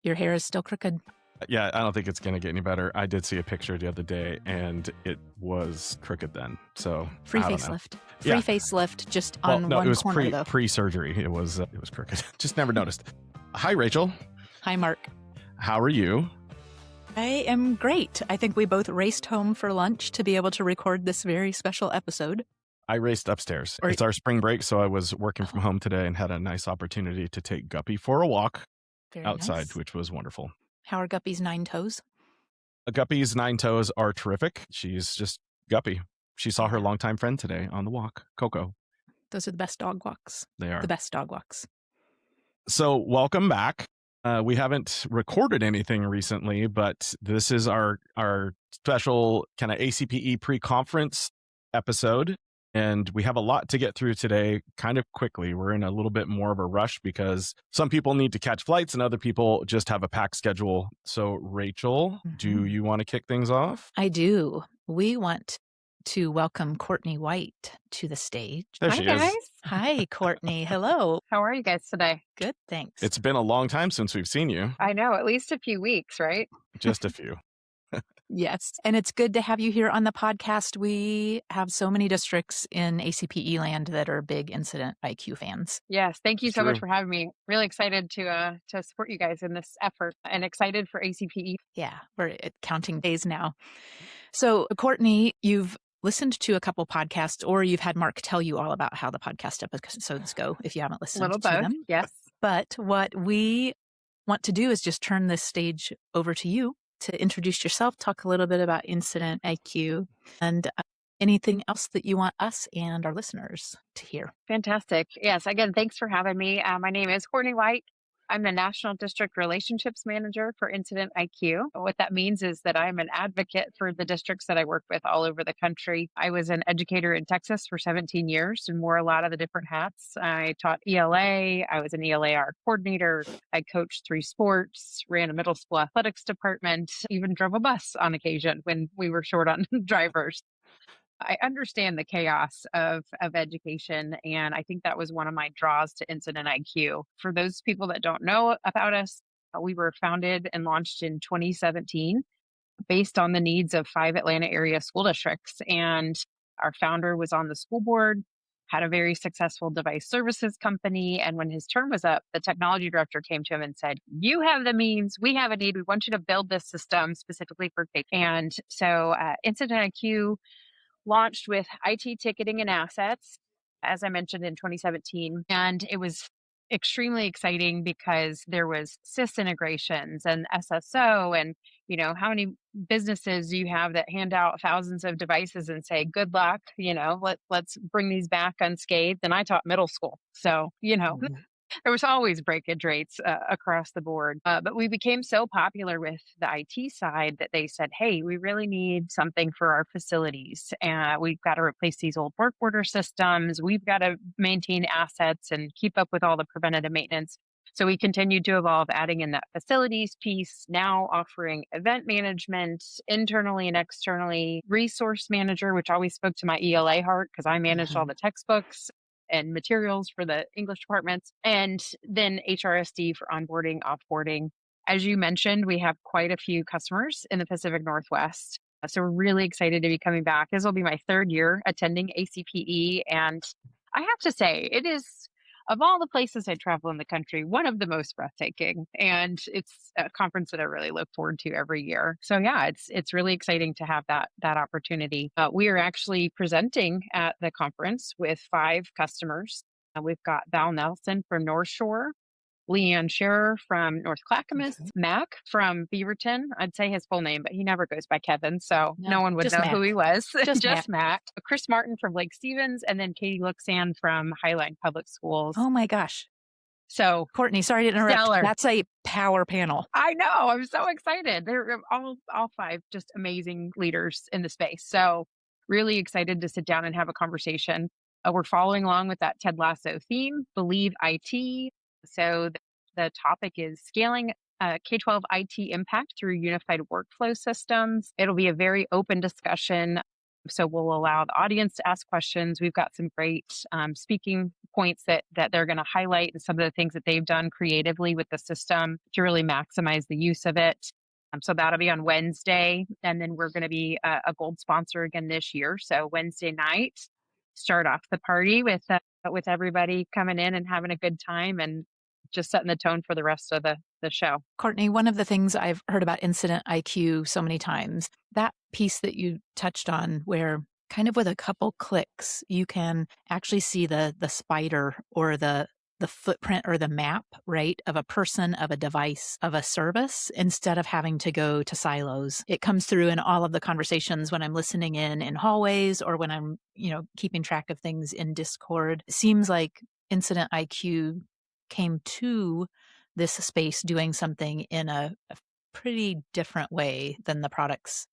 Your hair is still crooked. Yeah, I don't think it's going to get any better. I did see a picture the other day, and it was crooked then. So Free I don't know. facelift. Free facelift, just on no, one it was corner, though. pre-surgery. It was crooked. Just never noticed. Hi, Rachel. Hi, Mark. How are you? I am great. I think we both raced home for lunch to be able to record this very special episode. I raced upstairs. It's our spring break, so I was working from home today and had a nice opportunity to take Guppy for a walk outside, nice. Which was wonderful. How are Guppy's 9 toes? Guppy's 9 toes are terrific. She's just Guppy. She saw her longtime friend today on the walk, Coco. Those are the best dog walks. They are. The best dog walks. So welcome back. We haven't recorded anything recently, but this is our special kind of ACPE pre-conference episode. And we have a lot to get through today kind of quickly. We're in a little bit more of a rush because some people need to catch flights and other people just have a packed schedule. So Rachel, do you want to kick things off? I do. We want to welcome Courtney White to the stage. There she is. Guys. Hi, Courtney. Hello. How are you guys today? Good, thanks. It's been a long time since we've seen you. I know, at least a few weeks, right? Just a few. Yes. And it's good to have you here on the podcast. We have so many districts in ACPE land that are big Incident IQ fans. Yes. Thank you so much for having me. Really excited to support you guys in this effort and excited for ACPE. Yeah. We're counting days now. So Courtney, you've listened to a couple podcasts or you've had Marc tell you all about how the podcast episodes go if you haven't listened to them. Yes. But what we want to do is just turn this stage over to you to introduce yourself, talk a little bit about Incident IQ, and anything else that you want us and our listeners to hear. Fantastic. Yes. Again, thanks for having me. My name is Courtney White. I'm the National District Relationships Manager for Incident IQ. What that means is that I'm an advocate for the districts that I work with all over the country. I was an educator in Texas for 17 years and wore a lot of the different hats. I taught ELA. I was an ELAR coordinator. I coached 3 sports, ran a middle school athletics department, even drove a bus on occasion when we were short on drivers. I understand the chaos of education, and I think that was one of my draws to Incident IQ. For those people that don't know about us, we were founded and launched in 2017 based on the needs of 5 Atlanta area school districts. And our founder was on the school board, had a very successful device services company. And when his term was up, the technology director came to him and said, "You have the means, we have a need, we want you to build this system specifically for K." And so Incident IQ launched with IT ticketing and assets, as I mentioned, in 2017. And it was extremely exciting because there was SIS integrations and SSO and, how many businesses you have that hand out thousands of devices and say, good luck, let's bring these back unscathed. And I taught middle school. So, there was always breakage rates across the board. But we became so popular with the IT side that they said, hey, we really need something for our facilities. And we've got to replace these old work order systems. We've got to maintain assets and keep up with all the preventative maintenance. So we continued to evolve, adding in that facilities piece, now offering event management internally and externally, resource manager, which always spoke to my ELA heart because I managed all the textbooks and materials for the English departments, and then HRSD for onboarding, offboarding. As you mentioned, we have quite a few customers in the Pacific Northwest. So we're really excited to be coming back. This will be my 3rd year attending ACPE. And I have to say, it is, of all the places I travel in the country, one of the most breathtaking. And it's a conference that I really look forward to every year. So yeah, it's really exciting to have that opportunity. We are actually presenting at the conference with 5 customers. We've got Val Nelson from North Shore, Leanne Scherer from North Clackamas, Mac from Beaverton. I'd say his full name, but he never goes by Kevin, so no one would know who he was. Just Mac. Chris Martin from Lake Stevens, and then Katie Luxan from Highline Public Schools. Oh my gosh. So Courtney, sorry to interrupt. Stellar. That's a power panel. I know. I'm so excited. They're all 5 just amazing leaders in the space. So really excited to sit down and have a conversation. We're following along with that Ted Lasso theme, BelieveIT. So the topic is scaling K-12 IT impact through unified workflow systems. It'll be a very open discussion. So we'll allow the audience to ask questions. We've got some great speaking points that they're going to highlight and some of the things that they've done creatively with the system to really maximize the use of it. So that'll be on Wednesday. And then we're going to be a gold sponsor again this year. So Wednesday night, start off the party with everybody coming in and having a good time and just setting the tone for the rest of the show. Courtney, one of the things I've heard about Incident IQ so many times, that piece that you touched on where kind of with a couple clicks, you can actually see the spider or the footprint or the map, right, of a person, of a device, of a service, instead of having to go to silos. It comes through in all of the conversations when I'm listening in hallways or when I'm, keeping track of things in Discord. It seems like Incident IQ came to this space doing something in a pretty different way than the products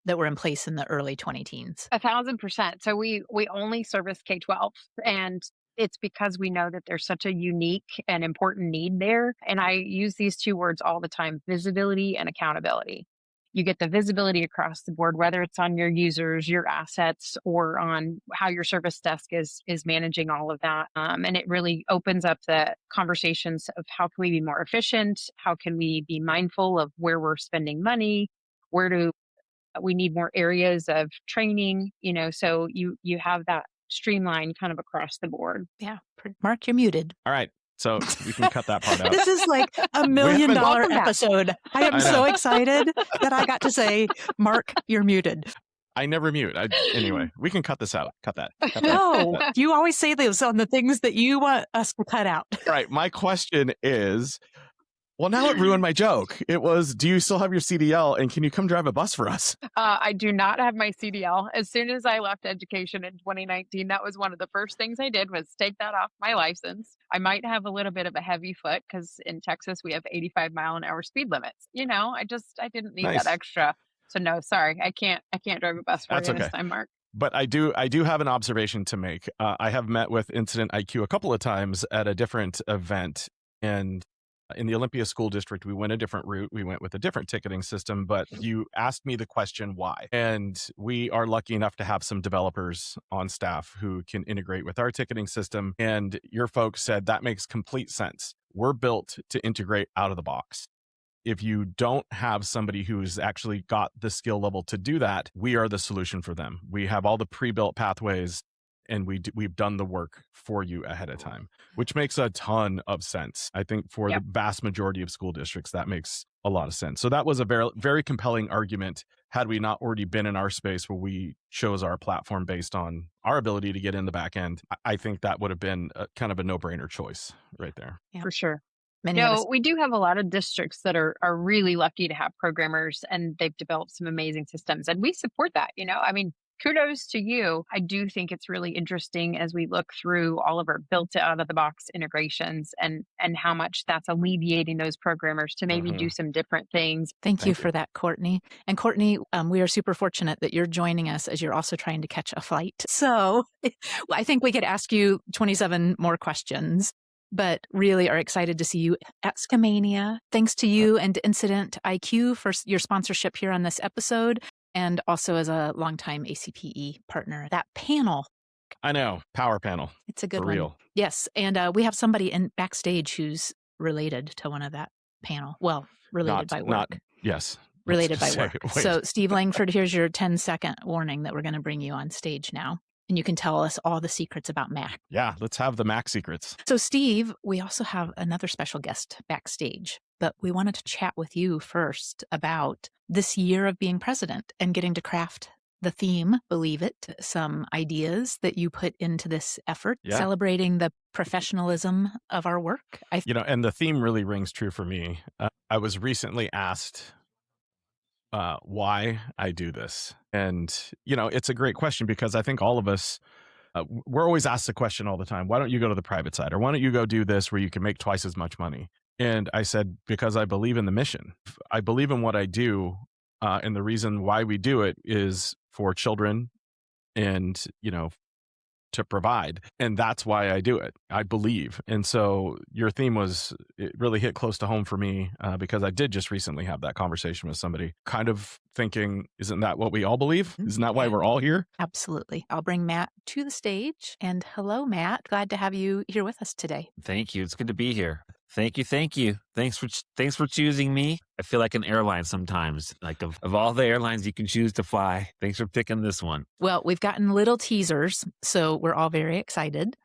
that were in place in the early 2010s. 1,000%. So we only service K-12, and it's because we know that there's such a unique and important need there. And I use these two words all the time: visibility and accountability. You get the visibility across the board, whether it's on your users, your assets, or on how your service desk is managing all of that. And it really opens up the conversations of how can we be more efficient? How can we be mindful of where we're spending money? Where do we need more areas of training? So you have that streamline kind of across the board. Yeah. Marc, you're muted. All right. So we can cut that part out. This is like $1 million episode. I am so excited that I got to say, Marc, you're muted. I never mute. Anyway, we can cut this out. Cut that. No, you always say those on the things that you want us to cut out. All right. My question is, well, now it ruined my joke. It was, do you still have your CDL and can you come drive a bus for us? I do not have my CDL. As soon as I left education in 2019, that was one of the first things I did was take that off my license. I might have a little bit of a heavy foot because in Texas, we have 85-mile-an-hour speed limits. I didn't need that extra. So no, sorry, I can't drive a bus for you this time, Marc. But I do have an observation to make. I have met with Incident IQ a couple of times at a different event, and in the Olympia School District, we went a different route. We went with a different ticketing system, but you asked me the question, why? And we are lucky enough to have some developers on staff who can integrate with our ticketing system. And your folks said that makes complete sense. We're built to integrate out of the box. If you don't have somebody who's actually got the skill level to do that, we are the solution for them. We have all the pre-built pathways, and we've done the work for you ahead of time, which makes a ton of sense. I think for the vast majority of school districts, that makes a lot of sense. So that was a very, very compelling argument. Had we not already been in our space where we chose our platform based on our ability to get in the back end, I think that would have been kind of a no-brainer choice right there. Yeah. For sure. We do have a lot of districts that are really lucky to have programmers, and they've developed some amazing systems, and we support that. Kudos to you. I do think it's really interesting as we look through all of our built out of the box integrations and how much that's alleviating those programmers to maybe do some different things. Thank you for that, Courtney. And Courtney, we are super fortunate that you're joining us as you're also trying to catch a flight. So I think we could ask you 27 more questions, but really are excited to see you at Scamania. Thanks to you and Incident IQ for your sponsorship here on this episode, and also as a longtime ACPE partner. That panel. I know. Power panel. It's a good for one. Real. Yes. And we have somebody in backstage who's related to one of that panel. Well, related by work. Yes. Related by work. So Steve Langford, here's your 10-second warning that we're going to bring you on stage now. And you can tell us all the secrets about Mac. Yeah, let's have the Mac secrets. So Steve, we also have another special guest backstage, but we wanted to chat with you first about this year of being president and getting to craft the theme, Believe It, some ideas that you put into this effort, celebrating the professionalism of our work. And the theme really rings true for me. I was recently asked why I do this. And, it's a great question because I think all of us, we're always asked the question all the time, why don't you go to the private side? Or why don't you go do this where you can make twice as much money? And I said, because I believe in the mission. I believe in what I do. And the reason why we do it is for children and, to provide. And that's why I do it, I believe. And so your theme it really hit close to home for me because I did just recently have that conversation with somebody kind of thinking, isn't that what we all believe? Isn't that why we're all here? Absolutely. I'll bring Matt to the stage. And hello, Matt. Glad to have you here with us today. Thank you. It's good to be here. Thank you. Thanks for choosing me. I feel like an airline sometimes. Like of all the airlines you can choose to fly, thanks for picking this one. Well, we've gotten little teasers, so we're all very excited.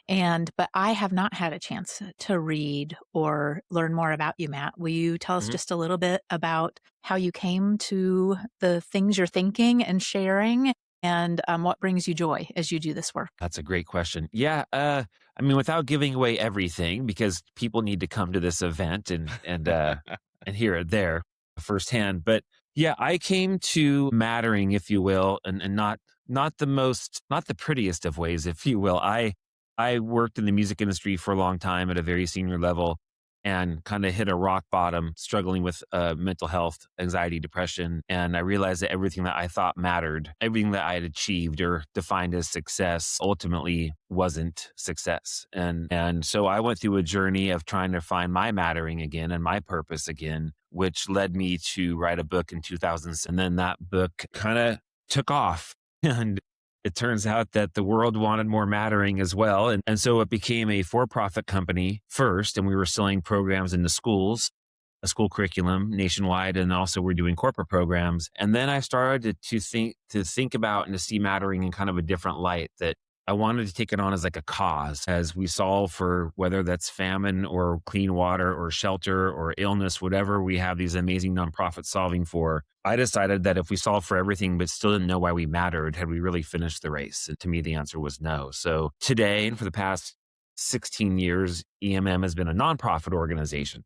But I have not had a chance to read or learn more about you, Matt. Will you tell us just a little bit about how you came to the things you're thinking and sharing, and what brings you joy as you do this work? That's a great question. Yeah. I mean, without giving away everything, because people need to come to this event and and hear it there firsthand. But yeah, I came to mattering, if you will, and not the prettiest of ways, if you will. I worked in the music industry for a long time at a very senior level and kind of hit a rock bottom, struggling with mental health, anxiety, depression. And I realized that everything that I thought mattered, everything that I had achieved or defined as success, ultimately wasn't success. And so I went through a journey of trying to find my mattering again and my purpose again, which led me to write a book in 2000. And then that book kind of took off. And it turns out that the world wanted more mattering as well. And so it became a for-profit company first, and we were selling programs into schools, a school curriculum nationwide, and also we're doing corporate programs. And then I started to think about and to see mattering in kind of a different light, that I wanted to take it on as like a cause, as we solve for whether that's famine or clean water or shelter or illness, whatever we have these amazing nonprofits solving for. I decided that if we solved for everything but still didn't know why we mattered, had we really finished the race? And to me, the answer was no. So today, and for the past 16 years, EMM has been a nonprofit organization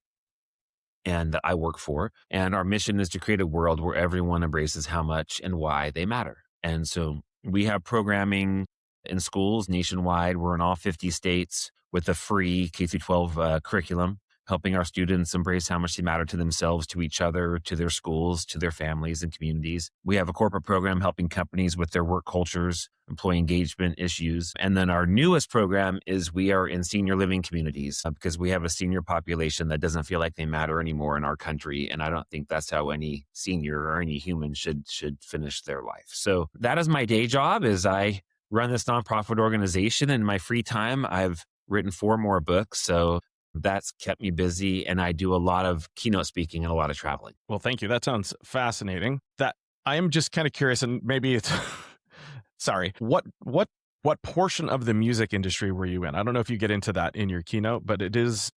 and that I work for. And our mission is to create a world where everyone embraces how much and why they matter. And so we have programming in schools nationwide. We're in all 50 states with a free K-12 curriculum, helping our students embrace how much they matter to themselves, to each other, to their schools, to their families and communities. We have a corporate program helping companies with their work cultures, employee engagement issues. And then our newest program is we are in senior living communities because we have a senior population that doesn't feel like they matter anymore in our country. And I don't think that's how any senior or any human should finish their life. So that is my day job, is I run this nonprofit organization. In my free time, I've written 4 more books. So that's kept me busy. And I do a lot of keynote speaking and a lot of traveling. Well, thank you. That sounds fascinating. That I am just kind of curious, and maybe it's sorry. What portion of the music industry were you in? I don't know if you get into that in your keynote, but it is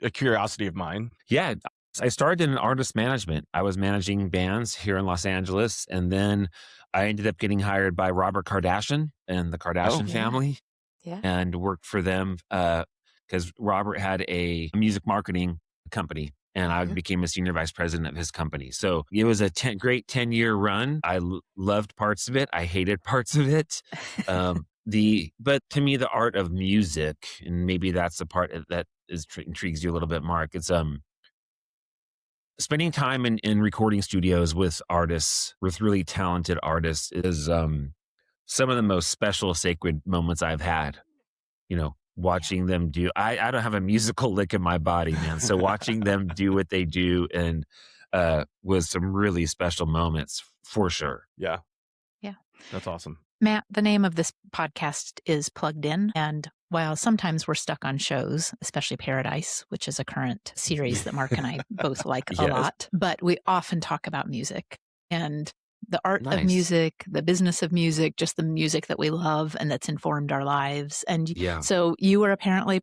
a curiosity of mine. Yeah. I started in artist management. I was managing bands here in Los Angeles. And then I ended up getting hired by Robert Kardashian and the Kardashian family and worked for them because Robert had a music marketing company and I became a senior vice president of his company. So it was a great 10-year run. I loved parts of it. I hated parts of it. But to me, the art of music, and maybe that's the part that intrigues you a little bit, Mark. It's spending time in recording studios with artists, with really talented artists, is some of the most special, sacred moments I've had. You know, watching them do. I don't have a musical lick in my body, man. So watching them do what they do and was some really special moments for sure. Yeah. Yeah. That's awesome. Matt, the name of this podcast is Plugged In. And while sometimes we're stuck on shows, especially Paradise, which is a current series that Mark and I both like a lot, but we often talk about music and the art of music, the business of music, just the music that we love and that's informed our lives. And so you were apparently,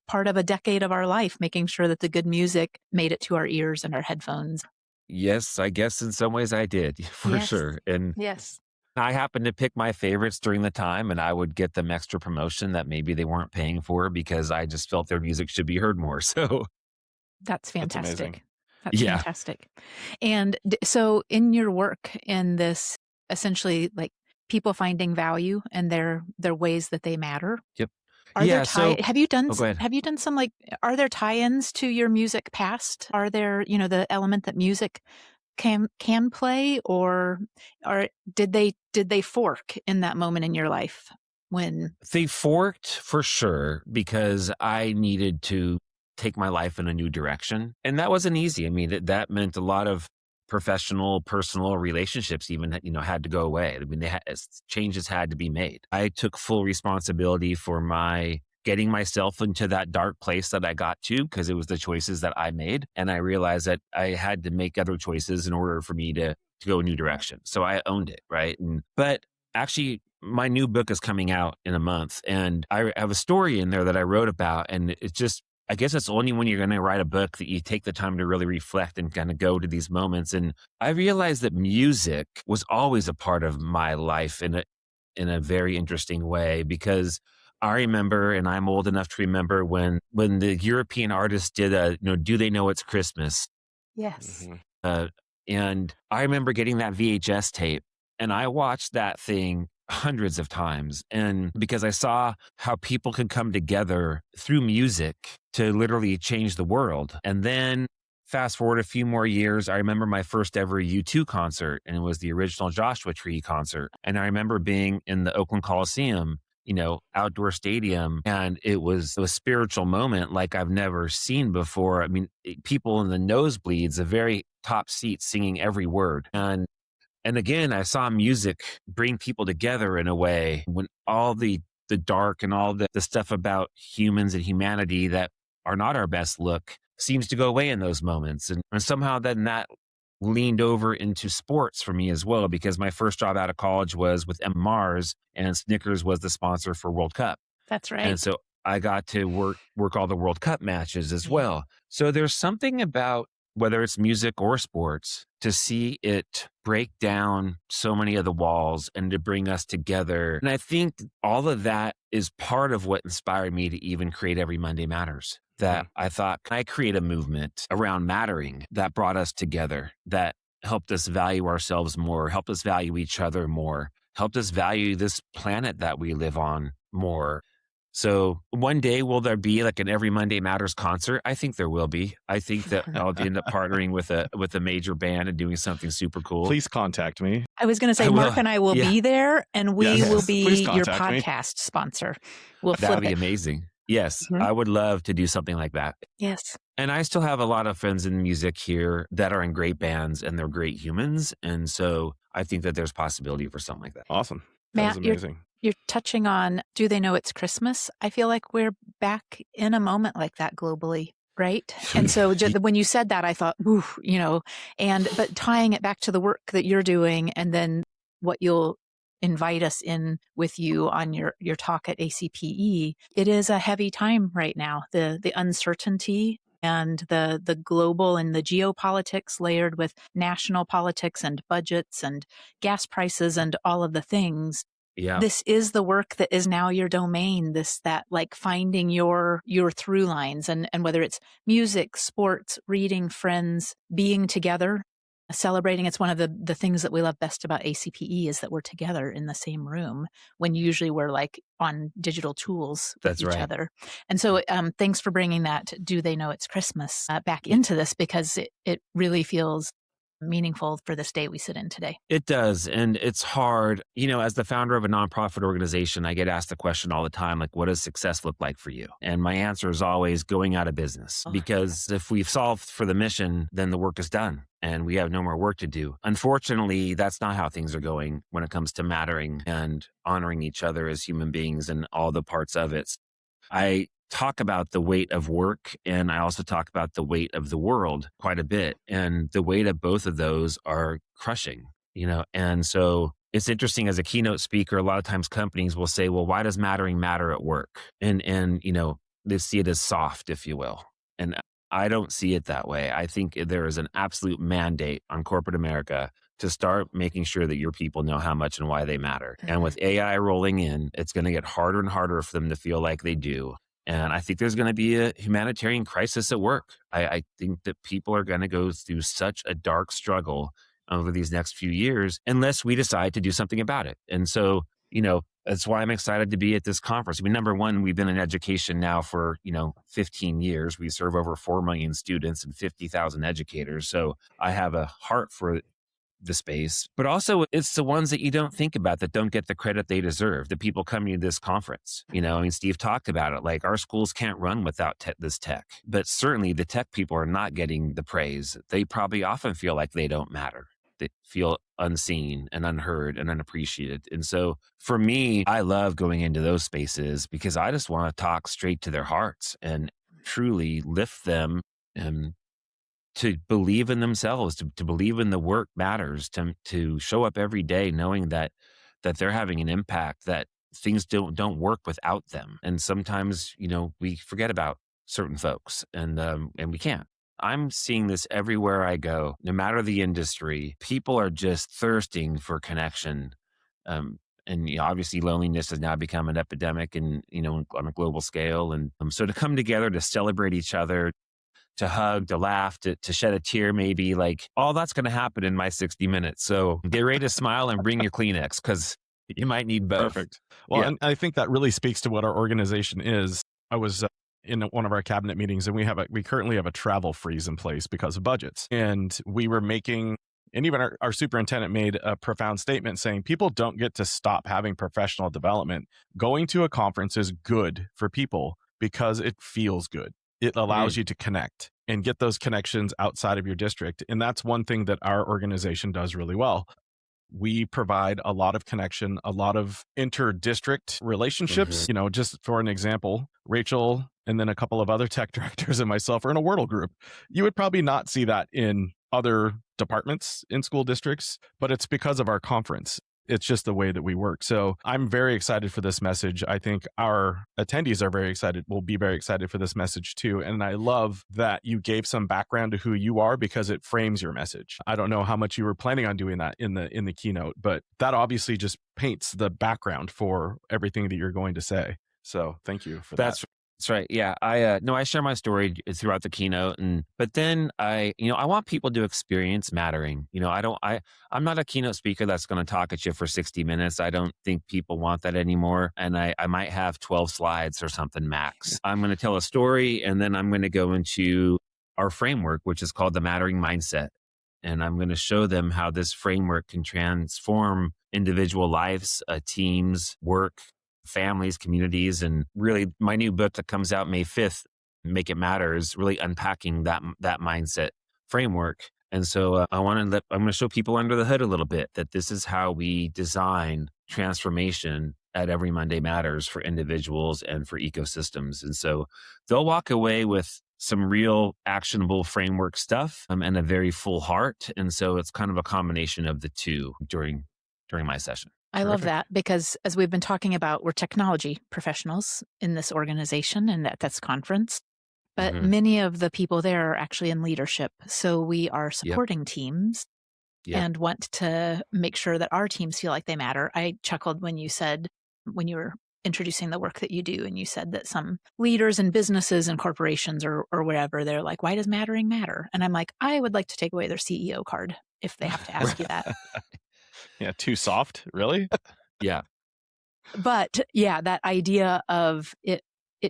part of a decade of our life, making sure that the good music made it to our ears and our headphones. Yes, I guess in some ways I did, for sure. And I happened to pick my favorites during the time, and I would get them extra promotion that maybe they weren't paying for because I just felt their music should be heard more. So that's fantastic. That's fantastic. And so in your work in this, essentially like people finding value and their ways that they matter. Yep. Are there have you done some are there tie-ins to your music past? Are there, the element that music can play, or did they fork in that moment in your life? when They forked for sure because I needed to take my life in a new direction. And that wasn't easy. I mean, that meant a lot of professional, personal relationships even, had to go away. I mean, changes had to be made. I took full responsibility for getting myself into that dark place that I got to because it was the choices that I made. And I realized that I had to make other choices in order for me to go a new direction. So I owned it, right? But actually, my new book is coming out in a month, and I have a story in there that I wrote about. And it's just, I guess it's only when you're going to write a book that you take the time to really reflect and kind of go to these moments. And I realized that music was always a part of my life in a very interesting way, because I remember, and I'm old enough to remember when the European artists did Do They Know It's Christmas? yes, And I remember getting that VHS tape, and I watched that thing hundreds of times. And because I saw how people can come together through music to literally change the world. And then fast forward a few more years, I remember my first ever U2 concert, and it was the original Joshua Tree concert. And I remember being in the Oakland Coliseum, outdoor stadium. And it was a spiritual moment like I've never seen before. I mean, people in the nosebleeds, the very top seats, singing every word. And again, I saw music bring people together in a way when all the dark and all the stuff about humans and humanity that are not our best look seems to go away in those moments. And somehow then that leaned over into sports for me as well, because my first job out of college was with Mars, and Snickers was the sponsor for World Cup. that's right. And so I got to work all the World Cup matches as well. So there's something about, whether it's music or sports, to see it break down so many of the walls and to bring us together. And I think all of that is part of what inspired me to even create Every Monday Matters. That I thought, can I create a movement around mattering that brought us together, that helped us value ourselves more, helped us value each other more, helped us value this planet that we live on more. So one day, will there be like an Every Monday Matters concert? I think there will be. I think that I'll end up partnering with a major band and doing something super cool. Please contact me. I was going to say, Mark and I will be there, and we Yes. will Please be your contact me. podcast sponsor. We'll That flip would be it. amazing. Yes, Mhm. I would love to do something like that. Yes. And I still have a lot of friends in music here that are in great bands, and they're great humans. And so I think that there's possibility for something like that. Awesome. Matt, That was amazing. You're touching on, do they know it's Christmas? I feel like we're back in a moment like that globally, right? And so when you said that, I thought, ooh, but tying it back to the work that you're doing, and then what you'll invite us in with you on your talk at ACPE, it is a heavy time right now. The uncertainty and the global and the geopolitics layered with national politics and budgets and gas prices and all of the things. Yeah. This is the work that is now your domain, that like finding your through lines, and whether it's music, sports, reading, friends, being together, celebrating. It's one of the things that we love best about ACPE is that we're together in the same room when usually we're like on digital tools with That's each right. other. And so thanks for bringing that Do They Know It's Christmas back into this, because it really feels meaningful for this day we sit in today. It does. And it's hard. As the founder of a nonprofit organization, I get asked the question all the time, like, what does success look like for you? And my answer is always going out of business, because if we've solved for the mission, then the work is done and we have no more work to do. Unfortunately, that's not how things are going when it comes to mattering and honoring each other as human beings and all the parts of it. I talk about the weight of work, and I also talk about the weight of the world quite a bit. And the weight of both of those are crushing, and so it's interesting as a keynote speaker, a lot of times companies will say, well, why does mattering matter at work? And they see it as soft, if you will. And I don't see it that way. I think there is an absolute mandate on corporate America to start making sure that your people know how much and why they matter. Mm-hmm. And with AI rolling in, it's going to get harder and harder for them to feel like they do. And I think there's going to be a humanitarian crisis at work. I think that people are going to go through such a dark struggle over these next few years unless we decide to do something about it. And so, that's why I'm excited to be at this conference. I mean, number one, we've been in education now for, 15 years. We serve over 4 million students and 50,000 educators. So I have a heart for the space, but also it's the ones that you don't think about that don't get the credit they deserve. The people coming to this conference, I mean, Steve talked about it. Like, our schools can't run without this tech, but certainly the tech people are not getting the praise. They probably often feel like they don't matter. They feel unseen and unheard and unappreciated. And so for me, I love going into those spaces because I just want to talk straight to their hearts and truly lift them and to believe in themselves, to believe in the work matters, to show up every day knowing that they're having an impact, that things don't work without them. And sometimes, we forget about certain folks and we can't. I'm seeing this everywhere I go, no matter the industry. People are just thirsting for connection. And obviously loneliness has now become an epidemic and, on a global scale. And so to come together, to celebrate each other, to hug, to laugh, to shed a tear, maybe, like, all that's going to happen in my 60 minutes. So get ready to smile and bring your Kleenex because you might need both. Perfect. Well, and I think that really speaks to what our organization is. I was in one of our cabinet meetings, and we currently have a travel freeze in place because of budgets. And we were making, and even our superintendent made a profound statement saying people don't get to stop having professional development. Going to a conference is good for people because it feels good. It allows you to connect and get those connections outside of your district. And that's one thing that our organization does really well. We provide a lot of connection, a lot of inter-district relationships. Just for an example, Rachel and then a couple of other tech directors and myself are in a Wordle group. You would probably not see that in other departments in school districts, but it's because of our conference. It's just the way that we work. So I'm very excited for this message. I think our attendees are very excited. We'll be very excited for this message too. And I love that you gave some background to who you are because it frames your message. I don't know how much you were planning on doing that in the keynote, but that obviously just paints the background for everything that you're going to say. So thank you for that. That's right. Yeah. I share my story throughout the keynote, but then I want people to experience mattering. I'm not a keynote speaker that's going to talk at you for 60 minutes. I don't think people want that anymore. And I might have 12 slides or something max. I'm going to tell a story, and then I'm going to go into our framework, which is called the Mattering Mindset. And I'm going to show them how this framework can transform individual lives, teams, work, families, communities. And really, my new book that comes out May 5th, Make It Matter, is really unpacking that mindset framework. And so I'm going to show people under the hood a little bit that this is how we design transformation at Every Monday Matters for individuals and for ecosystems. And so they'll walk away with some real actionable framework stuff and a very full heart. And so it's kind of a combination of the two during my session. I love that because, as we've been talking about, we're technology professionals in this organization and at this conference, but many of the people there are actually in leadership. So we are supporting teams and want to make sure that our teams feel like they matter. I chuckled when you were introducing the work that you do, and you said that some leaders in businesses and corporations or wherever, they're like, why does mattering matter? And I'm like, I would like to take away their CEO card if they have to ask you that. Yeah, too soft, really? Yeah. But yeah, that idea of it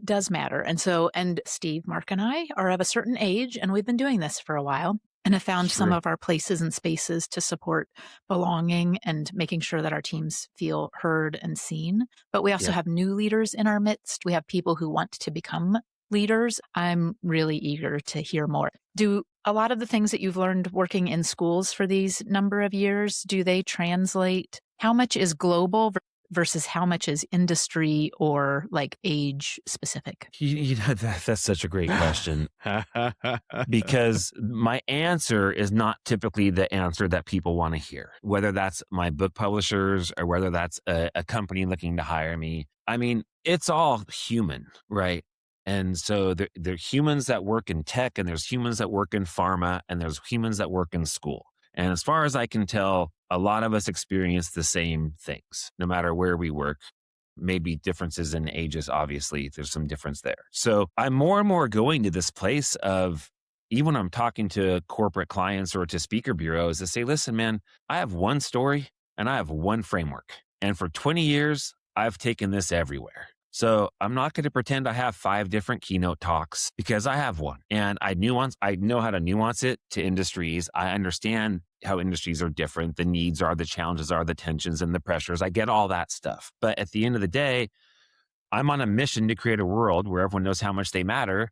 does matter. And Steve, Marc, and I are of a certain age, and we've been doing this for a while and have found some of our places and spaces to support belonging and making sure that our teams feel heard and seen. But we also have new leaders in our midst. We have people who want to become leaders. I'm really eager to hear more. Do a lot of the things that you've learned working in schools for these number of years, do they translate? How much is global versus how much is industry or like age specific? That's such a great question because my answer is not typically the answer that people want to hear, whether that's my book publishers or whether that's a company looking to hire me. I mean, it's all human, right? And so there are humans that work in tech, and there's humans that work in pharma, and there's humans that work in school. And as far as I can tell, a lot of us experience the same things, no matter where we work. Maybe differences in ages, obviously, there's some difference there. So I'm more and more going to this place of, even when I'm talking to corporate clients or to speaker bureaus, to say, listen, man, I have one story and I have one framework. And for 20 years, I've taken this everywhere. So I'm not going to pretend I have 5 different keynote talks because I have one. And I know how to nuance it to industries. I understand how industries are different. The needs are, the challenges are, the tensions and the pressures. I get all that stuff. But at the end of the day, I'm on a mission to create a world where everyone knows how much they matter.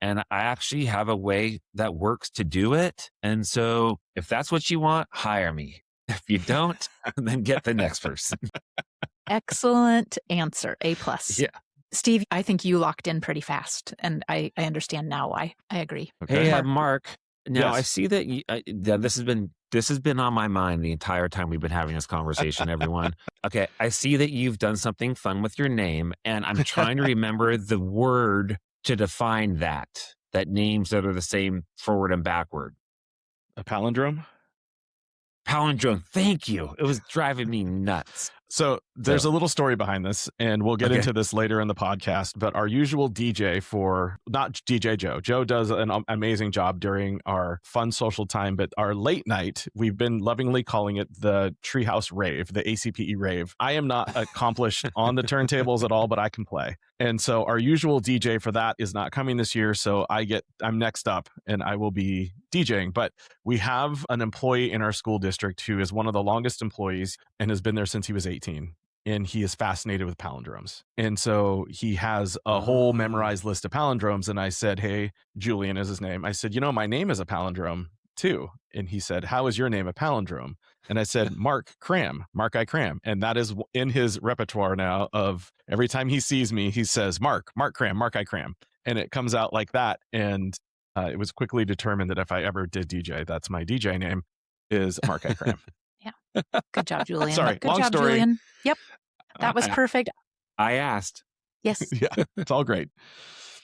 And I actually have a way that works to do it. And so if that's what you want, hire me. If you don't, then get the next person. Excellent answer. A+. Yeah. Steve, I think you locked in pretty fast, and I understand now why. I agree. Okay. Hey, Mark. Now Yes. I see that this has been on my mind the entire time we've been having this conversation, everyone. Okay, I see that you've done something fun with your name, and I'm trying to remember the word to define that names that are the same forward and backward. A palindrome? Palindrome. Thank you. It was driving me nuts. So there's a little story behind this, and we'll get into this later in the podcast. But our usual DJ not DJ Joe. Joe does an amazing job during our fun social time, but our late night, we've been lovingly calling it the Treehouse Rave, the ACPE Rave. I am not accomplished on the turntables at all, but I can play. And so our usual DJ for that is not coming this year. So I'm next up and I will be DJing. But we have an employee in our school district who is one of the longest employees and has been there since he was 18. And he is fascinated with palindromes. And so he has a whole memorized list of palindromes. And I said, hey, Julian is his name. I said, my name is a palindrome too. And he said, how is your name a palindrome? And I said, Marc I Cram. And that is in his repertoire now of every time he sees me, he says, Marc I Cram. And it comes out like that. And it was quickly determined that if I ever did DJ, that's my DJ name is Marc I Cram. Yeah. Good job, Julian. Sorry, Good long job, story. Julian. Yep. That was perfect. I asked. Yes. Yeah, it's all great.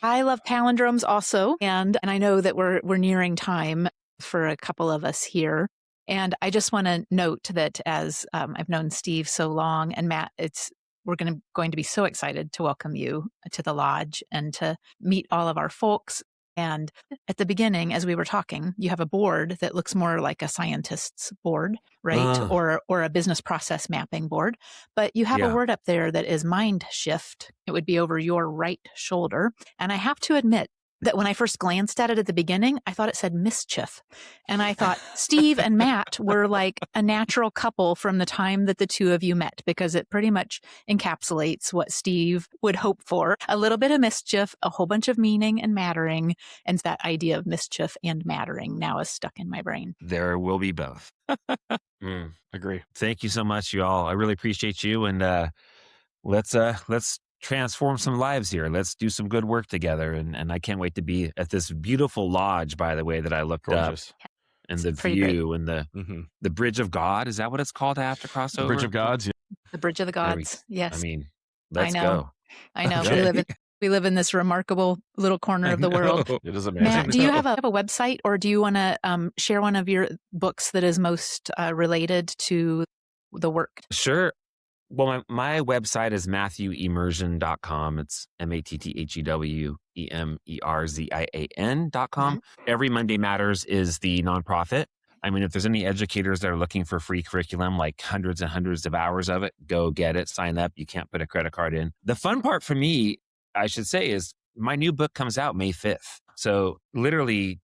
I love palindromes also. And I know that we're nearing time for a couple of us here. And I just want to note that as I've known Steve so long, and Matt, we're going to be so excited to welcome you to the lodge and to meet all of our folks. And at the beginning, as we were talking, you have a board that looks more like a scientist's board, right? Or a business process mapping board. But you have a word up there that is mind shift. It would be over your right shoulder. And I have to admit that when I first glanced at it at the beginning, I thought it said mischief. And I thought Steve and Matt were like a natural couple from the time that the two of you met, because it pretty much encapsulates what Steve would hope for. A little bit of mischief, a whole bunch of meaning and mattering. And that idea of mischief and mattering now is stuck in my brain. There will be both. Agree. Thank you so much, you all. I really appreciate you. And let's transform some lives here. Let's do some good work together. And I can't wait to be at this beautiful lodge, by the way, that I looked Gorgeous. up. And the view and the Bridge of God. Is that what it's called? I have to cross over? Bridge of Gods. Yeah. The Bridge of the Gods. Yes. I mean, let's go. I know. We live in this remarkable little corner of the world. It is amazing. Matt, do you have a website, or do you want to share one of your books that is most related to the work? Sure. Well, my website is MatthewEmerzian.com. It's MatthewEmerzian.com. Every Monday Matters is the nonprofit. I mean, if there's any educators that are looking for free curriculum, like hundreds and hundreds of hours of it, go get it, sign up. You can't put a credit card in. The fun part for me, I should say, is my new book comes out May 5th. So literally,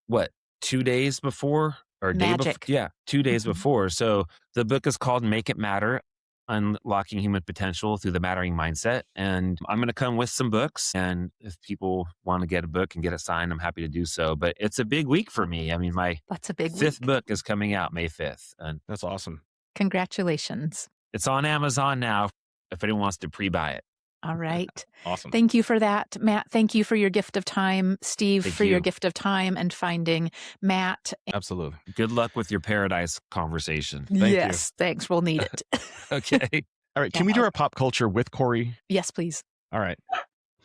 2 days before? Or Magic. 2 days before. So the book is called Make It Matter: Unlocking Human Potential Through the Mattering Mindset. And I'm going to come with some books. And if people want to get a book and get it signed, I'm happy to do so. But it's a big week for me. I mean, that's a big fifth week. book is coming out May 5th. And that's awesome. Congratulations. It's on Amazon now if anyone wants to pre-buy it. All right. Awesome. Thank you for that, Matt. Thank you for your gift of time. Steve, Thank for you. your gift of time and finding Matt. Absolutely. Good luck with your paradise conversation. Thank you. Thanks. We'll need it. Okay. All right. Can we do our pop culture with Cory? Yes, please. All right.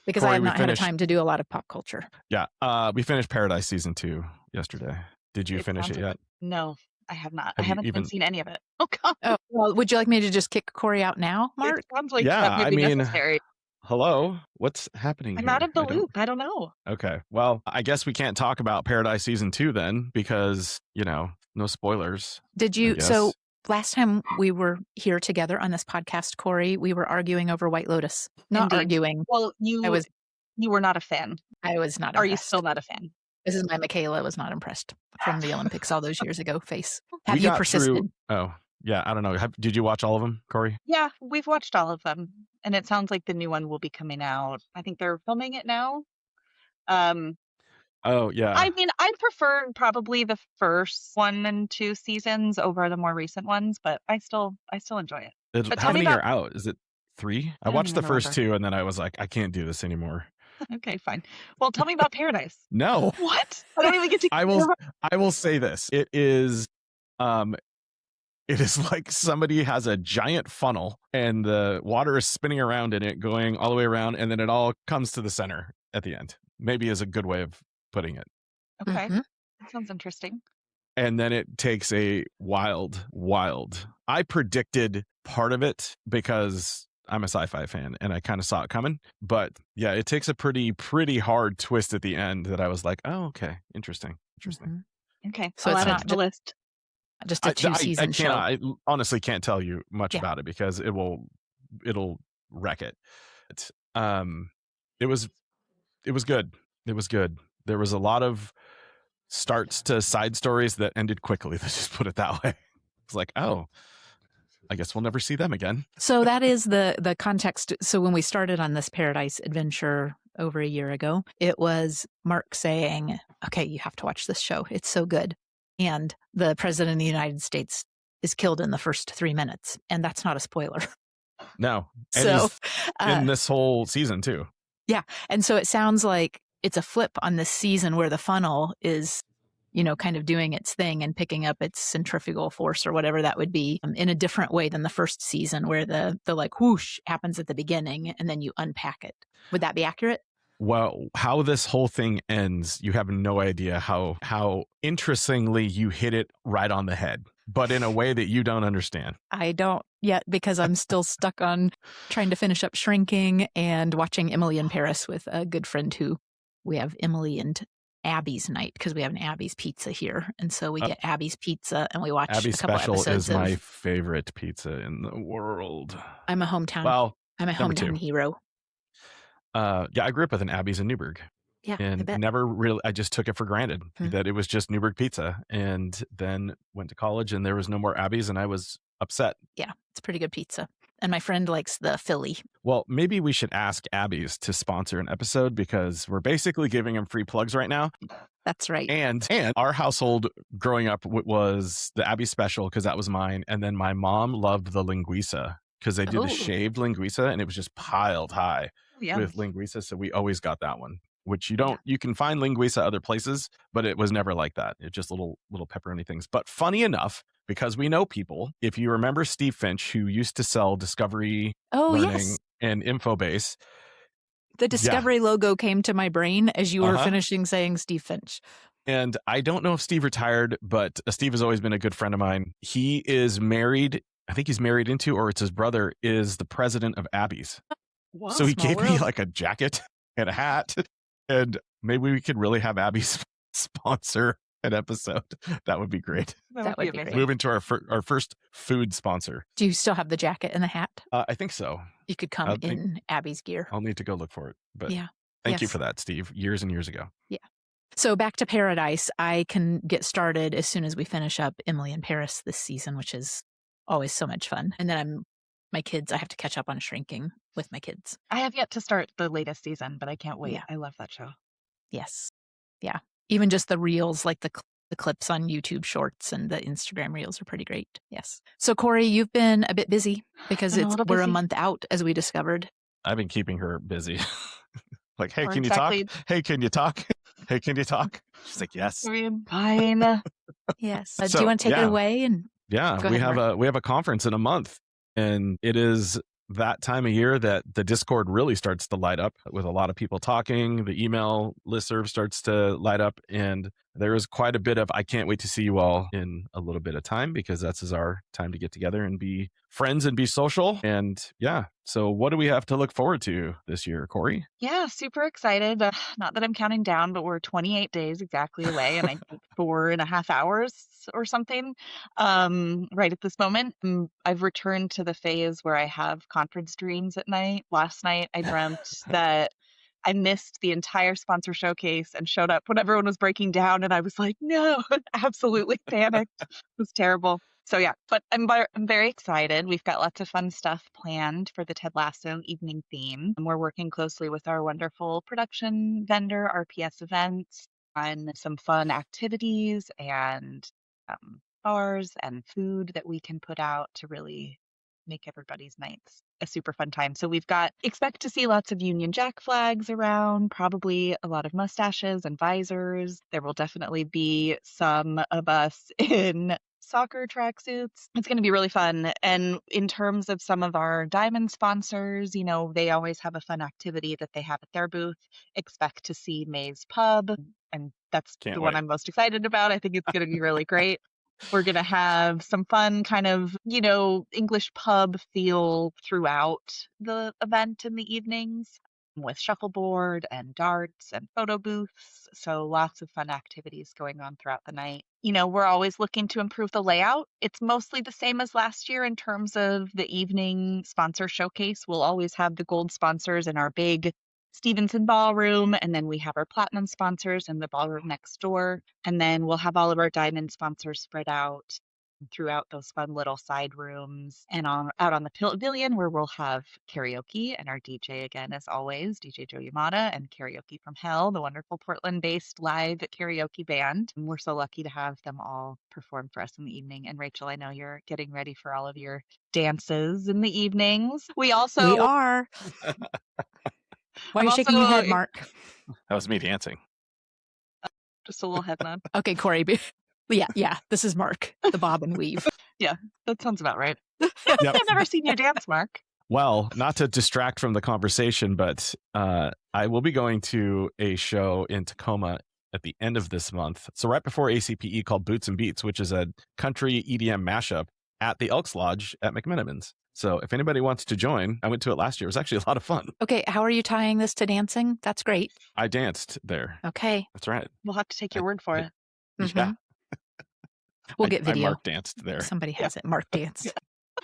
Because Cory, I have we not had finished- time to do a lot of pop culture. Yeah. We finished Paradise Season 2 yesterday. Did you finish it yet? No, I have not. Have I you haven't even- even seen any of it. Oh, God. Oh, well, would you like me to just kick Cory out now, Mark? It sounds like Yeah, that may I be mean, necessary. Hello? What's happening I'm here? out of the I don't- loop. I don't know. Okay. Well, I guess we can't talk about Paradise Season 2 then because, no spoilers. Did I you? guess. So last time we were here together on this podcast, Cory, we were arguing over White Lotus. Not Indeed. arguing. Well, you were not a fan. I was not Are impressed. you still not a fan? This is my Michaela was not impressed from the Olympics all those years ago face. Have you persisted? Oh, yeah. I don't know. Did you watch all of them, Cory? Yeah, we've watched all of them. And it sounds like the new one will be coming out. I think they're filming it now. Oh, yeah. I mean, I prefer probably the first 1 and 2 seasons over the more recent ones, but I still enjoy it. But how many are out? Is it 3? I don't watched the even first remember. 2 and then I was like, I can't do this anymore. Okay, fine. Well, tell me about Paradise. No. What? I don't even get to. I will say this. It is like somebody has a giant funnel and the water is spinning around in it, going all the way around, and then it all comes to the center at the end. Maybe is a good way of putting it. Okay, Mhm. that sounds interesting. And then it takes a wild. I predicted part of it because I'm a sci-fi fan and I kind of saw it coming. But yeah, it takes a pretty hard twist at the end that I was like, oh, okay, interesting. Mhm. Okay, So I'll it's add it not to the list. Just a 2-season show. I honestly can't tell you much Yeah. about it because it'll wreck it. It was good. It was good. There was a lot of starts to side stories that ended quickly. Let's just put it that way. It's like, oh, I guess we'll never see them again. So that is the context. So when we started on this Paradise adventure over a year ago, it was Marc saying, okay, you have to watch this show. It's so good. And the president of the United States is killed in the first 3 minutes. And that's not a spoiler. No. And So he's in this whole season too. Yeah. And so it sounds like it's a flip on this season where the funnel is, kind of doing its thing and picking up its centrifugal force or whatever that would be in a different way than the first season where the like whoosh happens at the beginning and then you unpack it. Would that be accurate? Well, how this whole thing ends, you have no idea how interestingly you hit it right on the head, but in a way that you don't understand. I don't yet because I'm still stuck on trying to finish up Shrinking and watching Emily in Paris with a good friend who we have Emily and Abby's night because we have an Abby's pizza here. And so we get Abby's pizza and we watch Abby's a couple Special episodes is my favorite pizza in the world. I'm a hometown. Well, I'm a number 2. hometown hero. Yeah, I grew up with an Abby's in Newburgh. Yeah, I And bet. never really, I just took it for granted that it was just Newburgh pizza. And then went to college and there was no more Abby's and I was upset. Yeah, it's pretty good pizza. And my friend likes the Philly. Well, maybe we should ask Abby's to sponsor an episode because we're basically giving them free plugs right now. That's right. And our household growing up was the Abby Special because that was mine. And then my mom loved the linguiça because they did the shaved linguiça and it was just piled high with linguiça. So we always got that one, which you can find linguiça other places, but it was never like that. It's just little pepperoni things. But funny enough, because we know people, if you remember Steve Finch, who used to sell Discovery Learning and Infobase. The Discovery logo came to my brain as you were finishing saying Steve Finch. And I don't know if Steve retired, but Steve has always been a good friend of mine. He is married. I think he's married into, or it's his brother, is the president of Abby's. What? So he gave me like a jacket and a hat. And maybe we could really have Abby's sponsor an episode. That would be great. That would be great. Move into our first food sponsor. Do you still have the jacket and the hat? I think so. You could come in Abby's gear. I'll need to go look for it. But yeah. Thank you for that, Steve. Years and years ago. Yeah. So back to Paradise. I can get started as soon as we finish up Emily in Paris this season, which is always so much fun. And then I have to catch up on Shrinking with my kids. I have yet to start the latest season, but I can't wait. Yeah. I love that show. Yes. Yeah. Even just the reels, like the clips on YouTube Shorts and the Instagram reels are pretty great. Yes. So Cory, you've been a bit busy because we're a month out, as we discovered. I've been keeping her busy. Like, hey, can you talk? Hey, can you talk? Hey, can you talk? She's like, yes. Fine. Yes. Do you want to take it away? And we have a conference in a month, and it is that time of year that the Discord really starts to light up with a lot of people talking. The email listserv starts to light up, and there is quite a bit of, I can't wait to see you all in a little bit of time, because that's our time to get together and be friends and be social. And yeah, so what do we have to look forward to this year, Cory? Yeah, super excited. Not that I'm counting down, but we're 28 days exactly away, and I think 4.5 hours or something right at this moment. I've returned to the phase where I have conference dreams at night. Last night, I dreamt that I missed the entire sponsor showcase and showed up when everyone was breaking down, and I was like, no, absolutely panicked. It was terrible. So yeah, but I'm very excited. We've got lots of fun stuff planned for the Ted Lasso evening theme. And we're working closely with our wonderful production vendor, RPS Events, on some fun activities and bars and food that we can put out to really make everybody's nights a super fun time. So expect to see lots of Union Jack flags around, probably a lot of mustaches and visors. There will definitely be some of us in soccer tracksuits. It's going to be really fun. And in terms of some of our diamond sponsors, they always have a fun activity that they have at their booth. Expect to see May's Pub, and that's Can't the wait. one I'm most excited about. I think it's going to be really great. We're going to have some fun kind of, English pub feel throughout the event in the evenings with shuffleboard and darts and photo booths. So lots of fun activities going on throughout the night. We're always looking to improve the layout. It's mostly the same as last year in terms of the evening sponsor showcase. We'll always have the gold sponsors in our big Stevenson ballroom, and then we have our platinum sponsors in the ballroom next door, and then we'll have all of our diamond sponsors spread out throughout those fun little side rooms and out on the pavilion, where we'll have karaoke and our DJ again, as always, DJ Joe Yamada and Karaoke from Hell, the wonderful Portland-based live karaoke band. And we're so lucky to have them all perform for us in the evening. And Rachel, I know you're getting ready for all of your dances in the evenings. We are. Why are you shaking your head, Mark? That was me dancing. Just a little head nod. Okay, Cory. Yeah. This is Mark, the bob and weave. Yeah, that sounds about right. I've never seen you dance, Mark. Well, not to distract from the conversation, but I will be going to a show in Tacoma at the end of this month. So right before ACPE, called Boots and Beats, which is a country EDM mashup at the Elks Lodge at McMenamins. So if anybody wants to join, I went to it last year. It was actually a lot of fun. Okay, how are you tying this to dancing? That's great. I danced there. Okay. That's right. We'll have to take your word for it. Yeah. We'll get video. I Mark danced there. Somebody has it. Mark danced. Yeah.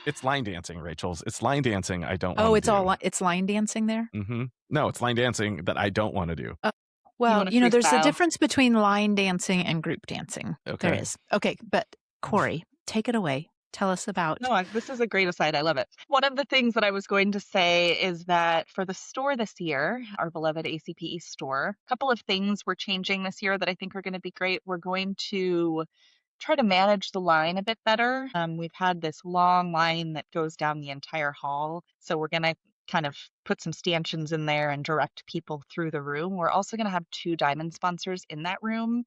It's line dancing, Rachel's. It's line dancing I don't want Oh, to it's do. it's line dancing there? Mm-hmm. No, it's line dancing that I don't want to do. Well, there's a difference between line dancing and group dancing. Okay. There is. Okay, but Cory, take it away. Tell us about... No, this is a great aside. I love it. One of the things that I was going to say is that for the store this year, our beloved ACPE store, a couple of things we're changing this year that I think are going to be great. We're going to try to manage the line a bit better. We've had this long line that goes down the entire hall. So we're going to kind of put some stanchions in there and direct people through the room. We're also going to have 2 diamond sponsors in that room